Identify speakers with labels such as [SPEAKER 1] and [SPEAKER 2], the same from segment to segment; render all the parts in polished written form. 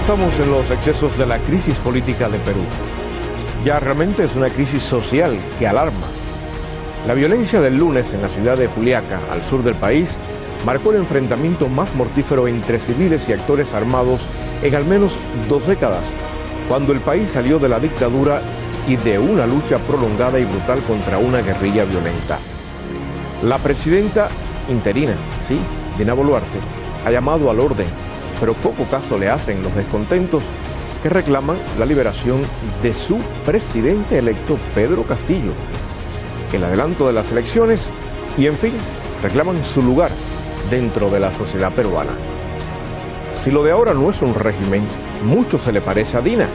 [SPEAKER 1] estamos en los excesos de la crisis política de Perú. Ya realmente es una crisis social que alarma. La violencia del lunes en la ciudad de Juliaca, al sur del país, marcó el enfrentamiento más mortífero entre civiles y actores armados en al menos 2 décadas, cuando el país salió de la dictadura y de una lucha prolongada y brutal contra una guerrilla violenta. La presidenta interina, sí, Dina Boluarte, ha llamado al orden, pero poco caso le hacen los descontentos que reclaman la liberación de su presidente electo, Pedro Castillo, el adelanto de las elecciones y, en fin, reclaman su lugar dentro de la sociedad peruana. Si lo de ahora no es un régimen, mucho se le parece a Dina,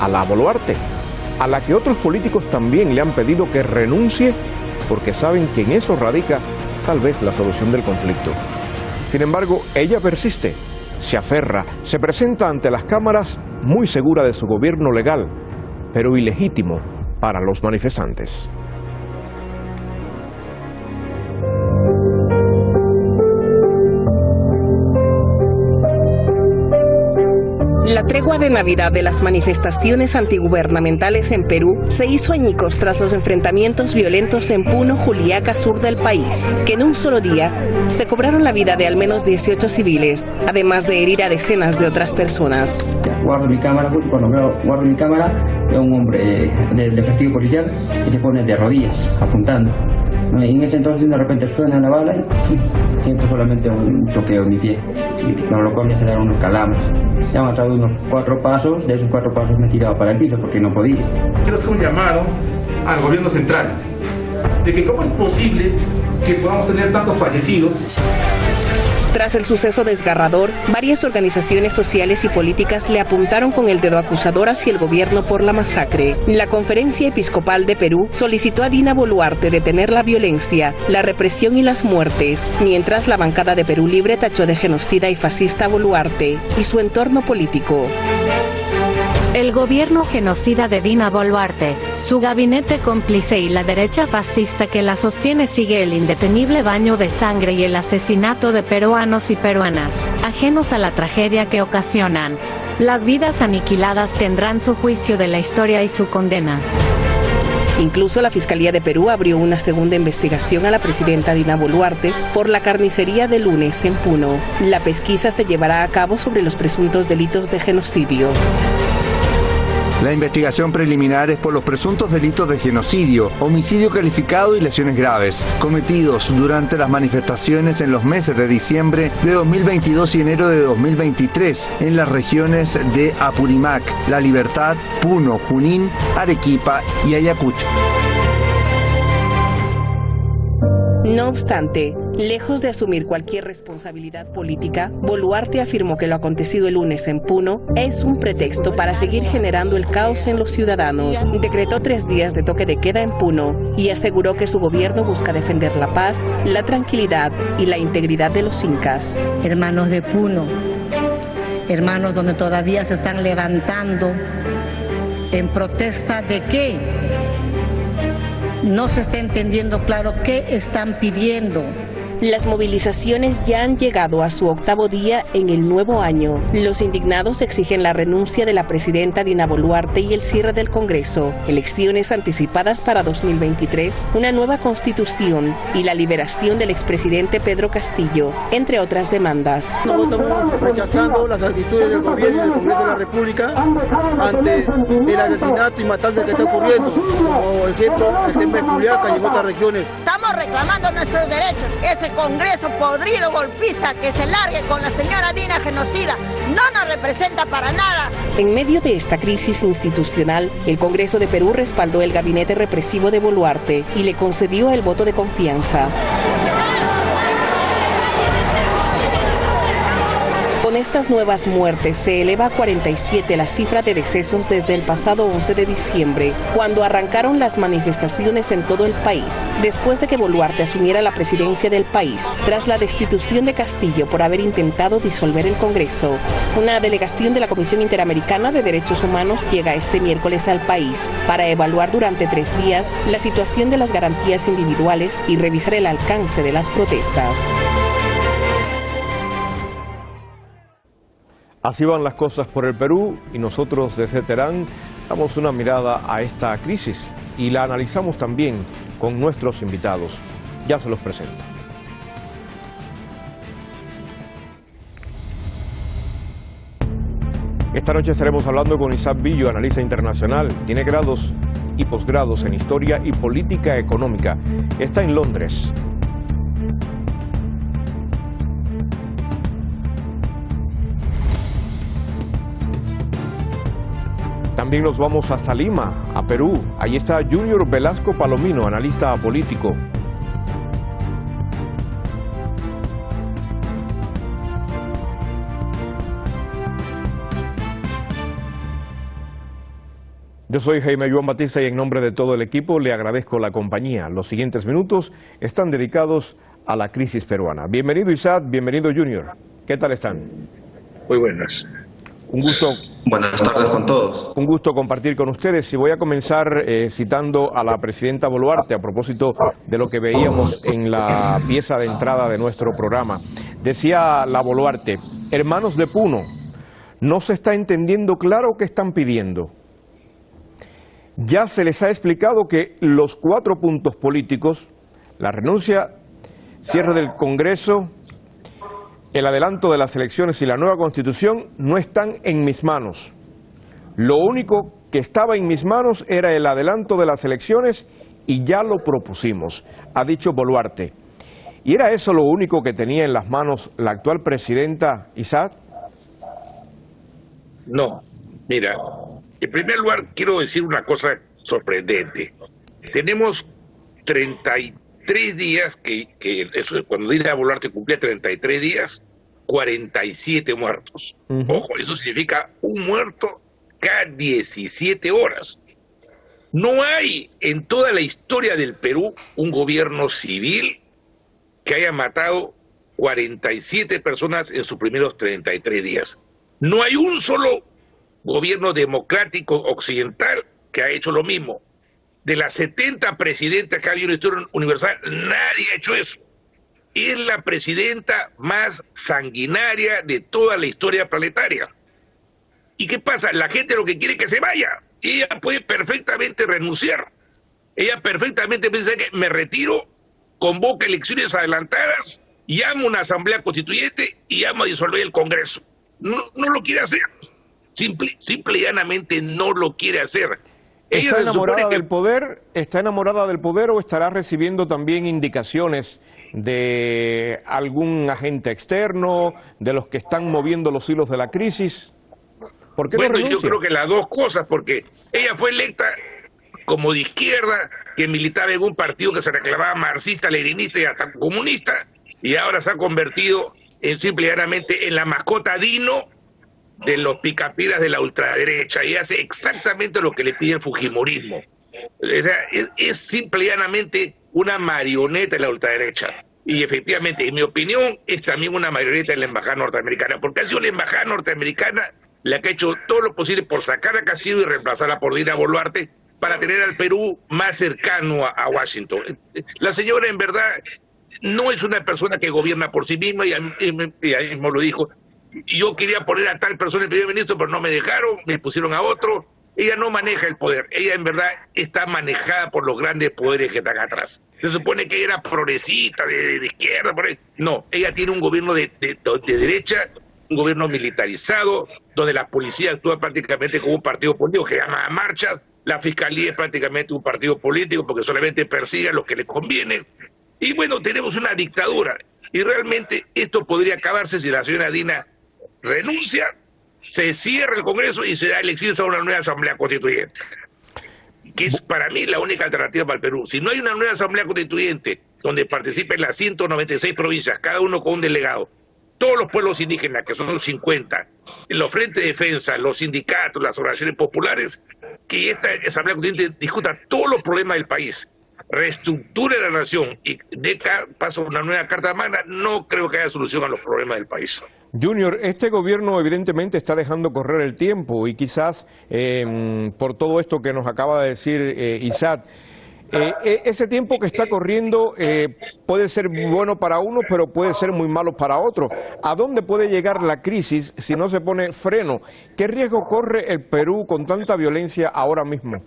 [SPEAKER 1] a la Boluarte, a la que otros políticos también le han pedido que renuncie porque saben que en eso radica tal vez la solución del conflicto. Sin embargo, ella persiste, se aferra, se presenta ante las cámaras muy segura de su gobierno legal, pero ilegítimo para los manifestantes.
[SPEAKER 2] La tregua de Navidad de las manifestaciones antigubernamentales en Perú se hizo añicos tras los enfrentamientos violentos en Puno, Juliaca, sur del país, que en un solo día se cobraron la vida de al menos 18 civiles, además de herir a decenas de otras personas.
[SPEAKER 3] Guardo mi cámara, justo cuando guardo mi cámara, veo un hombre del efectivo policial que se pone de rodillas, apuntando. Y en ese entonces de repente suena la bala y siento solamente un choqueo en mi pie, y con lo cual me se dan unos calambres. Ya han pasado unos 4 pasos, de esos 4 pasos me he tirado para el piso porque no podía.
[SPEAKER 4] Quiero hacer un llamado al gobierno central, de que cómo es posible que podamos tener tantos fallecidos.
[SPEAKER 2] Tras el suceso desgarrador, varias organizaciones sociales y políticas le apuntaron con el dedo acusador hacia el gobierno por la masacre. La Conferencia Episcopal de Perú solicitó a Dina Boluarte detener la violencia, la represión y las muertes, mientras la bancada de Perú Libre tachó de genocida y fascista a Boluarte y su entorno político.
[SPEAKER 5] El gobierno genocida de Dina Boluarte, su gabinete cómplice y la derecha fascista que la sostiene sigue el indetenible baño de sangre y el asesinato de peruanos y peruanas, ajenos a la tragedia que ocasionan. Las vidas aniquiladas tendrán su juicio de la historia y su condena.
[SPEAKER 2] Incluso la Fiscalía de Perú abrió una segunda investigación a la presidenta Dina Boluarte por la carnicería de lunes en Puno. La pesquisa se llevará a cabo sobre los presuntos delitos de genocidio.
[SPEAKER 6] La investigación preliminar es por los presuntos delitos de genocidio, homicidio calificado y lesiones graves, cometidos durante las manifestaciones en los meses de diciembre de 2022 y enero de 2023 en las regiones de Apurímac, La Libertad, Puno, Junín, Arequipa y Ayacucho.
[SPEAKER 2] No obstante, lejos de asumir cualquier responsabilidad política, Boluarte afirmó que lo acontecido el lunes en Puno es un pretexto para seguir generando el caos en los ciudadanos. Decretó 3 días de toque de queda en Puno y aseguró que su gobierno busca defender la paz, la tranquilidad y la integridad de los incas.
[SPEAKER 7] Hermanos de Puno, hermanos donde todavía se están levantando en protesta de qué. No se está entendiendo claro qué están pidiendo.
[SPEAKER 2] Las movilizaciones ya han llegado a su 8º día en el nuevo año. Los indignados exigen la renuncia de la presidenta Dina Boluarte y el cierre del Congreso, elecciones anticipadas para 2023, una nueva constitución y la liberación del expresidente Pedro Castillo, entre otras demandas.
[SPEAKER 8] Estamos rechazando las actitudes del gobierno y del Congreso de la República ante el asesinato y matanza que está ocurriendo, como ejemplo de Juliaca y en otras regiones.
[SPEAKER 9] Estamos reclamando nuestros derechos. Ese Congreso podrido golpista que se largue con la señora Dina genocida no nos representa para nada.
[SPEAKER 2] En medio de esta crisis institucional, el Congreso de Perú respaldó el gabinete represivo de Boluarte y le concedió el voto de confianza. Con estas nuevas muertes se eleva a 47 la cifra de decesos desde el pasado 11 de diciembre, cuando arrancaron las manifestaciones en todo el país, después de que Boluarte asumiera la presidencia del país, tras la destitución de Castillo por haber intentado disolver el Congreso. Una delegación de la Comisión Interamericana de Derechos Humanos llega este miércoles al país para evaluar durante 3 días la situación de las garantías individuales y revisar el alcance de las protestas.
[SPEAKER 1] Así van las cosas por el Perú y nosotros desde Teherán damos una mirada a esta crisis y la analizamos también con nuestros invitados. Ya se los presento. Esta noche estaremos hablando con Isaac Billo, analista internacional. Tiene grados y posgrados en Historia y Política Económica. Está en Londres. También nos vamos hasta Lima, a Perú. Allí está Junior Velasco Palomino, analista político. Yo soy Jaime Joan Batista y en nombre de todo el equipo le agradezco la compañía. Los siguientes minutos están dedicados a la crisis peruana. Bienvenido Isaac, bienvenido Junior. ¿Qué tal están?
[SPEAKER 10] Muy buenas.
[SPEAKER 1] Un gusto.
[SPEAKER 10] Buenas tardes con todos.
[SPEAKER 1] Un gusto compartir con ustedes y voy a comenzar citando a la presidenta Boluarte a propósito de lo que veíamos en la pieza de entrada de nuestro programa. Decía la Boluarte, hermanos de Puno, no se está entendiendo claro qué están pidiendo. Ya se les ha explicado que los 4 puntos políticos, la renuncia, cierre del Congreso, el adelanto de las elecciones y la nueva Constitución no están en mis manos. Lo único que estaba en mis manos era el adelanto de las elecciones y ya lo propusimos, ha dicho Boluarte. ¿Y era eso lo único que tenía en las manos la actual presidenta Isaac?
[SPEAKER 10] No, mira, en primer lugar quiero decir una cosa sorprendente. Tenemos 33 días, que eso, cuando Dina Boluarte cumplía 33 días, 47 muertos. Ojo, eso significa un muerto cada 17 horas. No hay en toda la historia del Perú un gobierno civil que haya matado 47 personas en sus primeros 33 días. No hay un solo gobierno democrático occidental que ha hecho lo mismo. De las 70 presidentas que ha habido en la historia universal, nadie ha hecho eso. Es la presidenta más sanguinaria de toda la historia planetaria. ¿Y qué pasa? La gente lo que quiere es que se vaya. Ella puede perfectamente renunciar. Ella perfectamente puede decir que me retiro, convoca elecciones adelantadas, llama a una asamblea constituyente y llama a disolver el Congreso. No lo quiere hacer. Simple y llanamente no lo quiere hacer. Ella
[SPEAKER 1] ¿Está enamorada del poder? ¿Está enamorada del poder o estará recibiendo también indicaciones de algún agente externo, de los que están moviendo los hilos de la crisis? ¿Por qué no renuncia?
[SPEAKER 10] Yo creo que las dos cosas, porque ella fue electa como de izquierda, que militaba en un partido que se reclamaba marxista, leninista y hasta comunista, y ahora se ha convertido en simple y llanamente en la mascota Dino de los picapiedras de la ultraderecha, y hace exactamente lo que le pide el fujimorismo. O sea, es simple y llanamente una marioneta de la ultraderecha. Y efectivamente, en mi opinión, es también una marioneta de la embajada norteamericana, porque ha sido la embajada norteamericana la que ha hecho todo lo posible por sacar a Castillo y reemplazarla por Dina Boluarte para tener al Perú más cercano a Washington. La señora, en verdad, no es una persona que gobierna por sí misma, y ahí mismo lo dijo. Yo quería poner a tal persona el primer ministro, pero no me dejaron, me pusieron a otro. Ella no maneja el poder, ella en verdad está manejada por los grandes poderes que están atrás. Se supone que ella era progresista, de izquierda, por ahí. No, ella tiene un gobierno de derecha, un gobierno militarizado, donde la policía actúa prácticamente como un partido político que llama a marchas, la fiscalía es prácticamente un partido político porque solamente persigue a los que le conviene. Y bueno, tenemos una dictadura, y realmente esto podría acabarse si la señora Dina renuncia, se cierra el Congreso y se da elecciones a una nueva Asamblea Constituyente, que es para mí la única alternativa para el Perú. Si no hay una nueva Asamblea Constituyente donde participen las 196 provincias, cada uno con un delegado, todos los pueblos indígenas, que son 50, los frentes de defensa, los sindicatos, las organizaciones populares, que esta Asamblea Constituyente discuta todos los problemas del país, reestructure la nación y dé paso a una nueva Carta Magna, no creo que haya solución a los problemas del país.
[SPEAKER 1] Junior, este gobierno evidentemente está dejando correr el tiempo y quizás por todo esto que nos acaba de decir Isaac, Ese tiempo que está corriendo puede ser bueno para uno, pero puede ser muy malo para otro. ¿A dónde puede llegar la crisis si no se pone freno? ¿Qué riesgo corre el Perú con tanta violencia ahora mismo?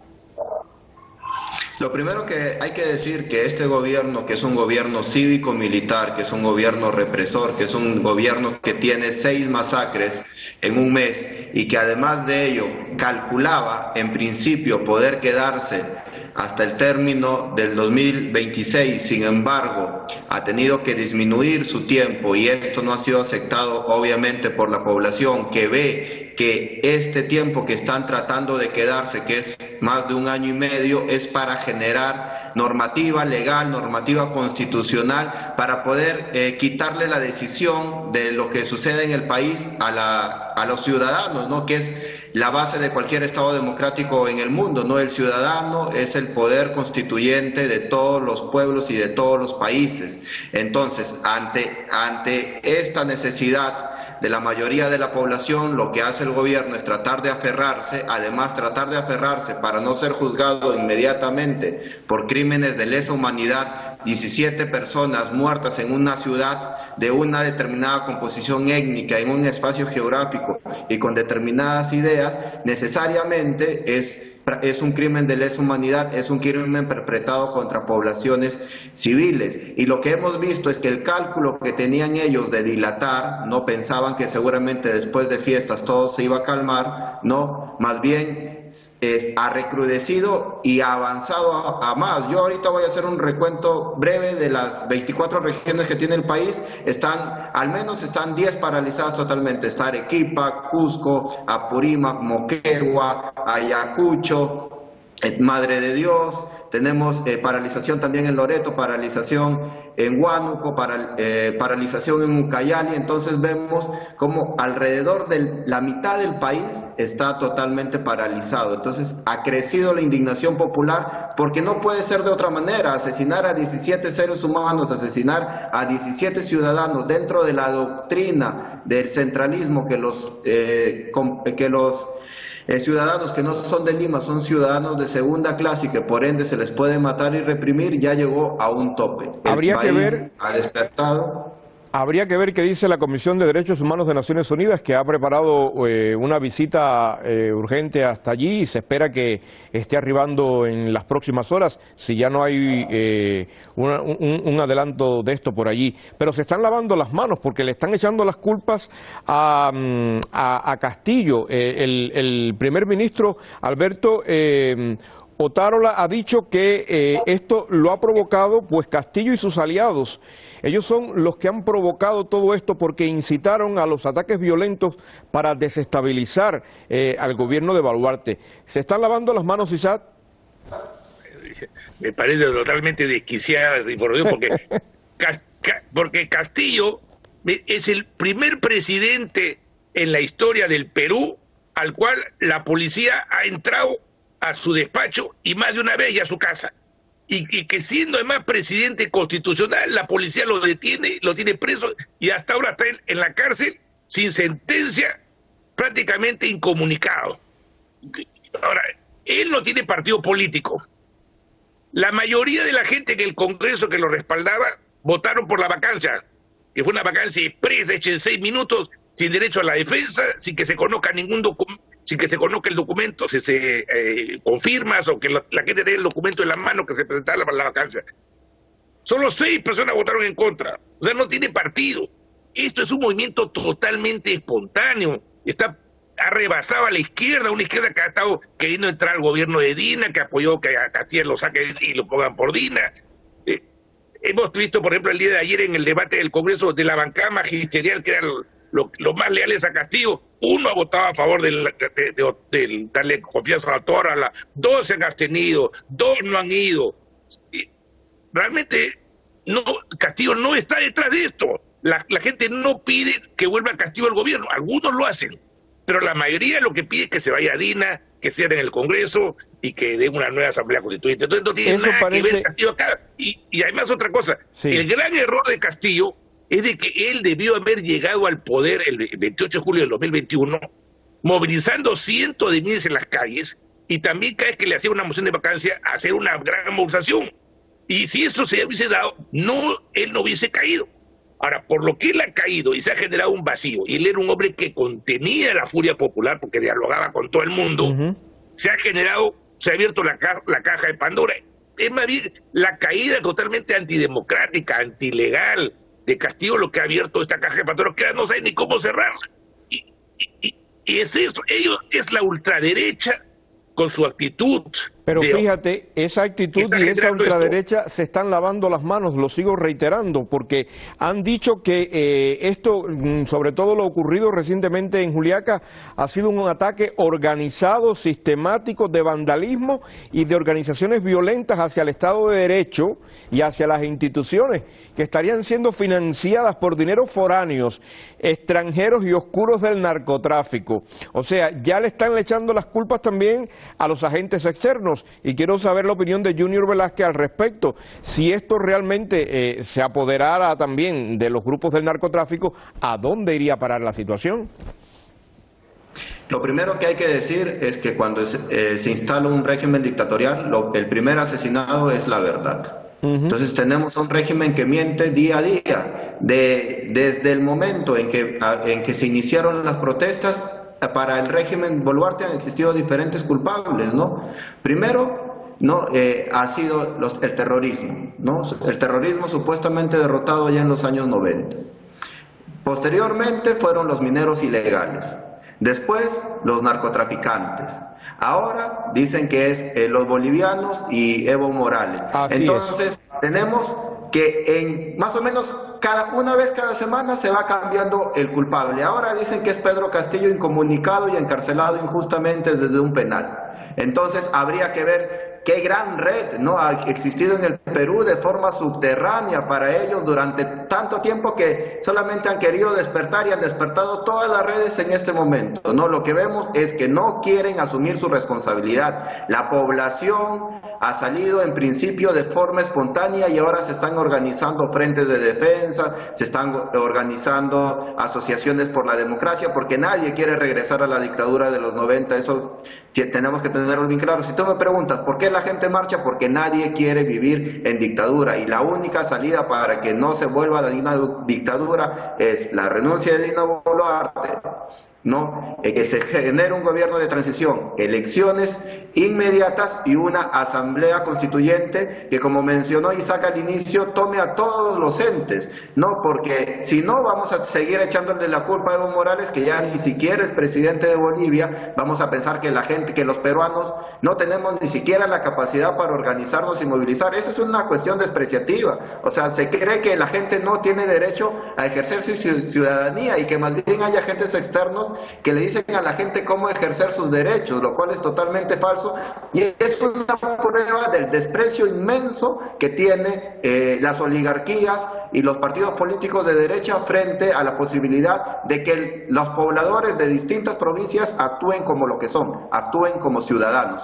[SPEAKER 11] Lo primero que hay que decir que este gobierno, que es un gobierno cívico-militar, que es un gobierno represor, que es un gobierno que tiene 6 masacres en un mes y que además de ello calculaba en principio poder quedarse hasta el término del 2026, sin embargo, ha tenido que disminuir su tiempo y esto no ha sido aceptado obviamente por la población, que ve que este tiempo que están tratando de quedarse, que es más de 1 año y medio, es para generar normativa legal, normativa constitucional, para poder quitarle la decisión de lo que sucede en el país a los ciudadanos, ¿no? Que es la base de cualquier Estado democrático en el mundo, ¿no? El ciudadano es el poder constituyente de todos los pueblos y de todos los países. Entonces, ante esta necesidad de la mayoría de la población, lo que hace el gobierno es tratar de aferrarse, además tratar de aferrarse para no ser juzgado inmediatamente por crímenes de lesa humanidad, 17 personas muertas en una ciudad de una determinada composición étnica, en un espacio geográfico y con determinadas ideas, necesariamente es un crimen de lesa humanidad, es un crimen perpetrado contra poblaciones civiles. Y lo que hemos visto es que el cálculo que tenían ellos de dilatar, no pensaban que seguramente después de fiestas todo se iba a calmar, no, más bien ha recrudecido y ha avanzado a más. Yo ahorita voy a hacer un recuento breve de las 24 regiones que tiene el país. Al menos están 10 paralizadas totalmente. Está Arequipa, Cusco, Apurímac, Moquegua, Ayacucho, Madre de Dios. Tenemos paralización también en Loreto, paralización en Huánuco, paralización en Ucayali. Entonces vemos como alrededor de la mitad del país está totalmente paralizado. Entonces ha crecido la indignación popular porque no puede ser de otra manera. Asesinar a 17 seres humanos, asesinar a 17 ciudadanos dentro de la doctrina del centralismo que los ciudadanos que no son de Lima son ciudadanos de segunda clase y que por ende se les puede matar y reprimir, ya llegó a un tope.
[SPEAKER 1] Habría que ver,
[SPEAKER 11] ha despertado.
[SPEAKER 1] Habría que ver qué dice la Comisión de Derechos Humanos de Naciones Unidas, que ha preparado una visita urgente hasta allí y se espera que esté arribando en las próximas horas, si ya no hay un adelanto de esto por allí. Pero se están lavando las manos porque le están echando las culpas a Castillo. El primer ministro Alberto Otárola ha dicho que esto lo ha provocado pues Castillo y sus aliados. Ellos son los que han provocado todo esto porque incitaron a los ataques violentos para desestabilizar al gobierno de Boluarte. ¿Se están lavando las manos, Isaac?
[SPEAKER 10] Me parece totalmente desquiciada esa información porque Castillo es el primer presidente en la historia del Perú al cual la policía ha entrado a su despacho y más de una vez y a su casa. Y que siendo además presidente constitucional, la policía lo detiene, lo tiene preso y hasta ahora está en la cárcel sin sentencia, prácticamente incomunicado. Ahora, él no tiene partido político. La mayoría de la gente en el Congreso que lo respaldaba votaron por la vacancia, que fue una vacancia expresa hecha en 6 minutos, sin derecho a la defensa, sin que se conozca ningún documento, sin que se conozca el documento, si se confirma o que la gente tenga el documento en la mano que se presentara para la vacancia. Solo 6 personas votaron en contra, o sea, no tiene partido. Esto es un movimiento totalmente espontáneo, ha rebasado a la izquierda, una izquierda que ha estado queriendo entrar al gobierno de Dina, que apoyó que a Castillo lo saquen y lo pongan por Dina. Hemos visto, por ejemplo, el día de ayer en el debate del Congreso de la bancada magisterial, que eran los más leales a Castillo, uno ha votado a favor de darle confianza a la Torre, 2 se han abstenido, 2 no han ido. Realmente Castillo no está detrás de esto. La gente no pide que vuelva Castillo al gobierno, algunos lo hacen, pero la mayoría lo que pide es que se vaya a Dina, que cierren el Congreso y que den una nueva asamblea constituyente. Entonces no tiene nada que ver Castillo acá. Y además otra cosa, el gran error de Castillo es de que él debió haber llegado al poder el 28 de julio del 2021, movilizando cientos de miles en las calles y también cada vez que le hacía una moción de vacancia, hacer una gran movilización. Y si eso se hubiese dado, él no hubiese caído. Ahora, por lo que él ha caído y se ha generado un vacío, y él era un hombre que contenía la furia popular porque dialogaba con todo el mundo, se ha abierto la caja de Pandora. Es más bien la caída totalmente antidemocrática, antilegal de Castillo lo que ha abierto esta caja de Pandora, que no sabe ni cómo cerrarla. Y es eso, es la ultraderecha con su actitud.
[SPEAKER 1] Pero fíjate, esa actitud y esa ultraderecha se están lavando las manos, lo sigo reiterando, porque han dicho que esto, sobre todo lo ocurrido recientemente en Juliaca, ha sido un ataque organizado, sistemático, de vandalismo y de organizaciones violentas hacia el Estado de Derecho y hacia las instituciones que estarían siendo financiadas por dineros foráneos, extranjeros y oscuros del narcotráfico. O sea, ya le están echando las culpas también a los agentes externos. Y quiero saber la opinión de Junior Velázquez al respecto, si esto realmente se apoderara también de los grupos del narcotráfico, ¿a dónde iría a parar la situación?
[SPEAKER 11] Lo primero que hay que decir es que cuando se instala un régimen dictatorial, el primer asesinado es la verdad. Entonces tenemos un régimen que miente día a día, desde el momento en que se iniciaron las protestas. Para el régimen Boluarte han existido diferentes culpables, ¿no? Primero, ha sido el terrorismo, ¿no? El terrorismo supuestamente derrotado ya en los años 90. Posteriormente fueron los mineros ilegales. Después, los narcotraficantes. Ahora dicen que es los bolivianos y Evo Morales. Entonces, tenemos que más o menos una vez cada semana se va cambiando el culpable. Ahora dicen que es Pedro Castillo, incomunicado y encarcelado injustamente desde un penal. Entonces habría que ver qué gran red ha existido en el Perú de forma subterránea para ellos durante tanto tiempo que solamente han querido despertar y han despertado todas las redes en este momento. Lo que vemos es que no quieren asumir su responsabilidad. La población ha salido en principio de forma espontánea y ahora se están organizando frentes de defensa, se están organizando asociaciones por la democracia, porque nadie quiere regresar a la dictadura de los 90, eso tenemos que tenerlo bien claro. Si tú me preguntas por qué la gente marcha, porque nadie quiere vivir en dictadura y la única salida para que no se vuelva a una dictadura es la renuncia de Dina Boluarte, que se genere un gobierno de transición, elecciones inmediatas y una asamblea constituyente que, como mencionó Isaac al inicio, tome a todos los entes, porque si no vamos a seguir echándole la culpa a Evo Morales, que ya ni siquiera es presidente de Bolivia. Vamos a pensar que que los peruanos no tenemos ni siquiera la capacidad para organizarnos y movilizar. Esa es una cuestión despreciativa. O sea, se cree que la gente no tiene derecho a ejercer su ciudadanía y que más bien hay agentes externos que le dicen a la gente cómo ejercer sus derechos, lo cual es totalmente falso y es una prueba del desprecio inmenso que tiene las oligarquías y los partidos políticos de derecha frente a la posibilidad de que los pobladores de distintas provincias actúen como lo que son, actúen como ciudadanos.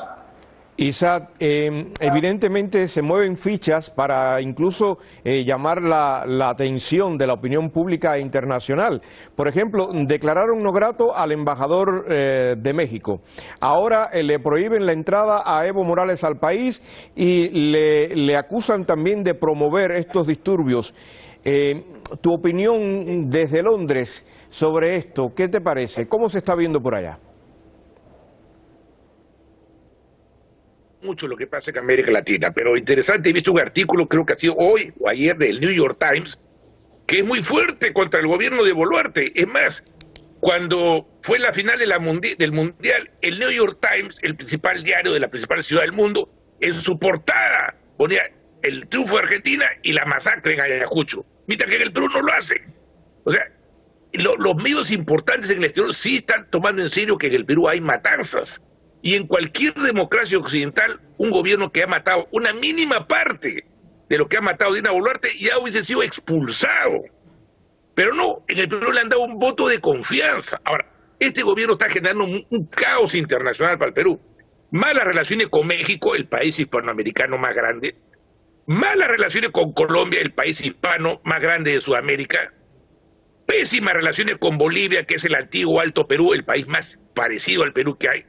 [SPEAKER 1] Isaac, evidentemente se mueven fichas para incluso llamar la atención de la opinión pública internacional. Por ejemplo, declararon no grato al embajador de México. Ahora le prohíben la entrada a Evo Morales al país y le acusan también de promover estos disturbios. Tu opinión desde Londres sobre esto, ¿qué te parece? ¿Cómo se está viendo por allá?
[SPEAKER 10] Mucho lo que pasa en América Latina, pero interesante, he visto un artículo, creo que ha sido hoy o ayer, del New York Times, que es muy fuerte contra el gobierno de Boluarte. Es más, cuando fue la final de del Mundial, el New York Times, el principal diario de la principal ciudad del mundo, en su portada ponía el triunfo de Argentina y la masacre en Ayacucho, mientras que en el Perú no lo hacen. O sea, los medios importantes en el exterior sí están tomando en serio que en el Perú hay matanzas. Y en cualquier democracia occidental, un gobierno que ha matado una mínima parte de lo que ha matado Dina Boluarte ya hubiese sido expulsado. Pero no, en el Perú le han dado un voto de confianza. Ahora, este gobierno está generando un caos internacional para el Perú. Malas relaciones con México, el país hispanoamericano más grande. Malas relaciones con Colombia, el país hispano más grande de Sudamérica. Pésimas relaciones con Bolivia, que es el antiguo Alto Perú, el país más parecido al Perú que hay.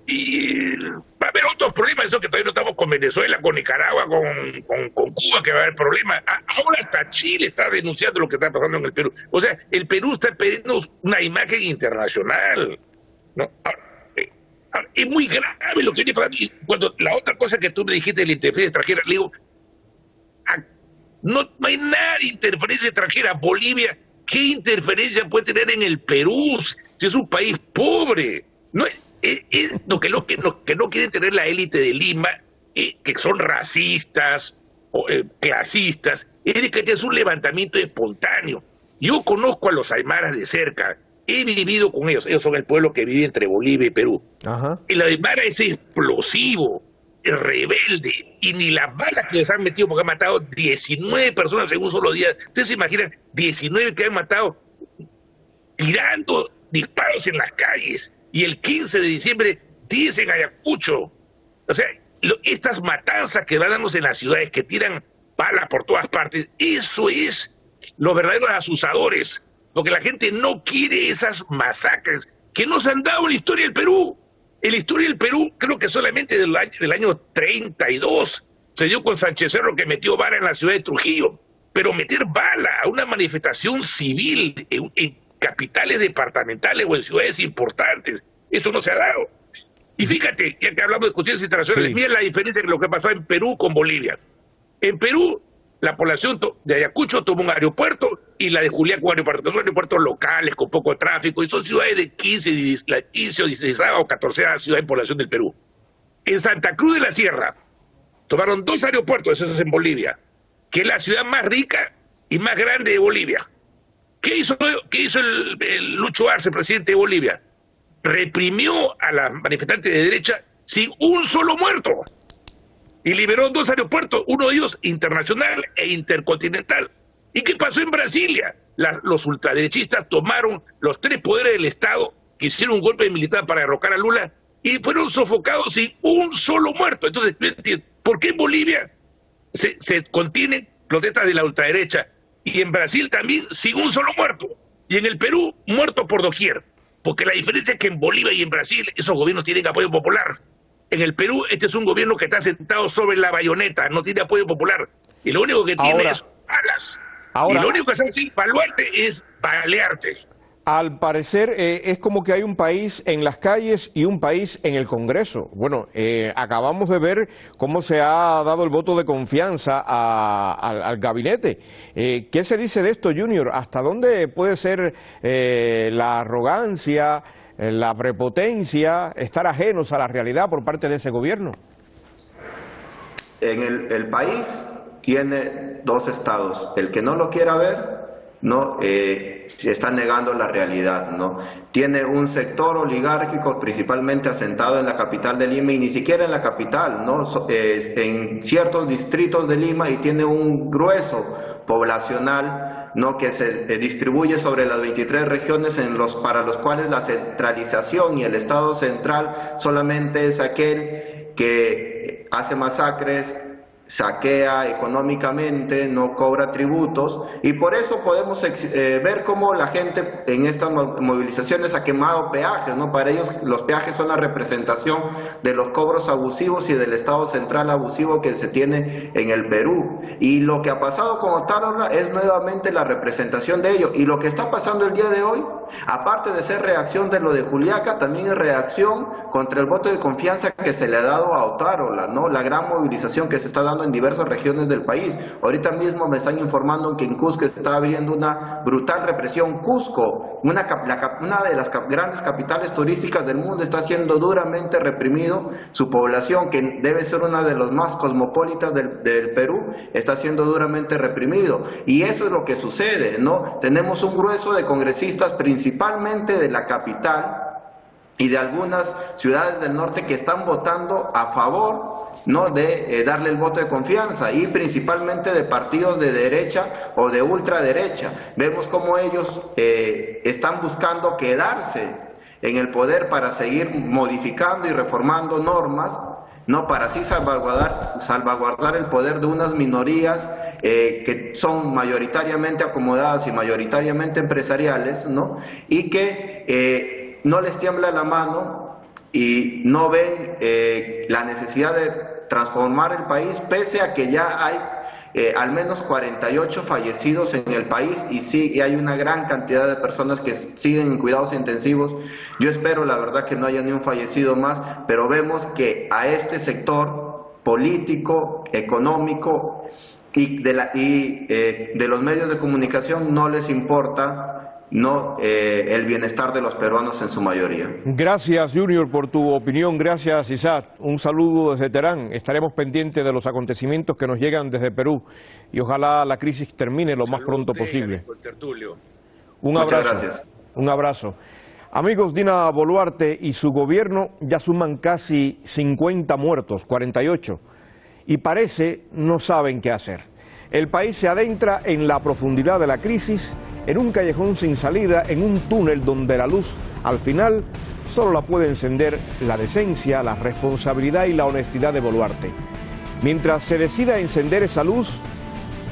[SPEAKER 10] Y va a haber otros problemas, eso que todavía no estamos con Venezuela, con Nicaragua, con Cuba, que va a haber problemas. Ahora hasta Chile está denunciando lo que está pasando en el Perú. O sea, el Perú está pidiendo una imagen internacional, ¿no? Es muy grave lo que viene pasando. Y cuando la otra cosa que tú me dijiste de la interferencia extranjera, le digo, no hay nada de interferencia extranjera. Bolivia, ¿qué interferencia puede tener en el Perú? Si es un país pobre. No es lo que no quiere tener la élite de Lima, que son racistas o clasistas, es de que es un levantamiento espontáneo. Yo conozco a los aymaras de cerca, he vivido con ellos son el pueblo que vive entre Bolivia y Perú.
[SPEAKER 1] Ajá.
[SPEAKER 10] El aymara es explosivo, rebelde, y ni las balas que les han metido, porque han matado 19 personas en un solo día. Ustedes se imaginan 19 que han matado tirando disparos en las calles, y el 15 de diciembre 10 en Ayacucho. O sea, estas matanzas que van dándose en las ciudades, que tiran balas por todas partes, eso es los verdaderos asusadores, porque la gente no quiere esas masacres que no se han dado en la historia del Perú. En la historia del Perú, creo que solamente del año 32 se dio con Sánchez Cerro, que metió bala en la ciudad de Trujillo. Pero meter bala a una manifestación civil en capitales departamentales o en ciudades importantes, eso no se ha dado. Y fíjate, ya que hablamos de cuestiones internacionales, sí, mira la diferencia de lo que pasó en Perú con Bolivia. En Perú, la población de Ayacucho tomó un aeropuerto, y la de Juliaca un aeropuerto, que son aeropuertos locales con poco tráfico, y son ciudades de 15 o 16 o 14 ciudades de población del Perú. En Santa Cruz de la Sierra tomaron 2 aeropuertos, esos en Bolivia, que es la ciudad más rica y más grande de Bolivia. ¿Qué hizo el Lucho Arce, presidente de Bolivia? Reprimió a las manifestantes de derecha sin un solo muerto. Y liberó 2 aeropuertos, uno de ellos internacional e intercontinental. ¿Y qué pasó en Brasilia? Los ultraderechistas tomaron los 3 poderes del Estado, que hicieron un golpe militar para derrocar a Lula, y fueron sofocados sin un solo muerto. Entonces, ¿por qué en Bolivia se contienen protestas de la ultraderecha, y en Brasil también sin un solo muerto? Y en el Perú, muertos por doquier. Porque la diferencia es que en Bolivia y en Brasil esos gobiernos tienen apoyo popular. En el Perú, este es un gobierno que está sentado sobre la bayoneta, no tiene apoyo popular. Y lo único que tiene es balas. Y lo único que hace así, valuarte, es balearte.
[SPEAKER 1] Al parecer, es como que hay un país en las calles y un país en el Congreso. Bueno, acabamos de ver cómo se ha dado el voto de confianza al gabinete. ¿Qué se dice de esto, Junior? ¿Hasta dónde puede ser la arrogancia, la prepotencia, estar ajenos a la realidad por parte de ese gobierno?
[SPEAKER 11] En el país tiene 2 estados. El que no lo quiera ver, no se está negando la realidad, ¿no? Tiene un sector oligárquico principalmente asentado en la capital de Lima, y ni siquiera en la capital, ¿no? En ciertos distritos de Lima, y tiene un grueso poblacional, ¿no?, que se distribuye sobre las 23 regiones para los cuales la centralización y el Estado central solamente es aquel que hace masacres, saquea económicamente, no cobra tributos, y por eso podemos ver cómo la gente en estas movilizaciones ha quemado peajes, ¿no? Para ellos los peajes son la representación de los cobros abusivos y del Estado central abusivo que se tiene en el Perú, y lo que ha pasado con Otárola es nuevamente la representación de ello. Y lo que está pasando el día de hoy, aparte de ser reacción de lo de Juliaca, también es reacción contra el voto de confianza que se le ha dado a Otárola, ¿no? La gran movilización que se está dando en diversas regiones del país. Ahorita mismo me están informando que en Cusco está habiendo una brutal represión. Cusco, una de las grandes capitales turísticas del mundo, está siendo duramente reprimido. Su población, que debe ser una de los más cosmopolitas del Perú, está siendo duramente reprimido. Y eso es lo que sucede, ¿no? Tenemos un grueso de congresistas, principalmente de la capital y de algunas ciudades del norte, que están votando a favor, ¿no?, de darle el voto de confianza, y principalmente de partidos de derecha o de ultraderecha. Vemos cómo ellos están buscando quedarse en el poder para seguir modificando y reformando normas, ¿no?, para así salvaguardar el poder de unas minorías que son mayoritariamente acomodadas y mayoritariamente empresariales, ¿no?, y que no les tiembla la mano y no ven la necesidad de transformar el país, pese a que ya hay al menos 48 fallecidos en el país y sí hay una gran cantidad de personas que siguen en cuidados intensivos. Yo espero la verdad que no haya ni un fallecido más, pero vemos que a este sector político, económico y de los medios de comunicación no les importa el bienestar de los peruanos en su mayoría.
[SPEAKER 1] Gracias, Junior, por tu opinión. Gracias, Isaac. Un saludo desde Teherán. Estaremos pendientes de los acontecimientos que nos llegan desde Perú y ojalá la crisis termine lo más pronto posible. Un abrazo.
[SPEAKER 11] Muchas gracias.
[SPEAKER 1] Un abrazo. Amigos, Dina Boluarte y su gobierno ya suman casi 50 muertos, 48, y parece no saben qué hacer. El país se adentra en la profundidad de la crisis, en un callejón sin salida, en un túnel donde la luz, al final, solo la puede encender la decencia, la responsabilidad y la honestidad de Boluarte. Mientras se decida encender esa luz,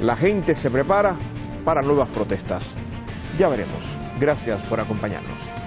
[SPEAKER 1] la gente se prepara para nuevas protestas. Ya veremos. Gracias por acompañarnos.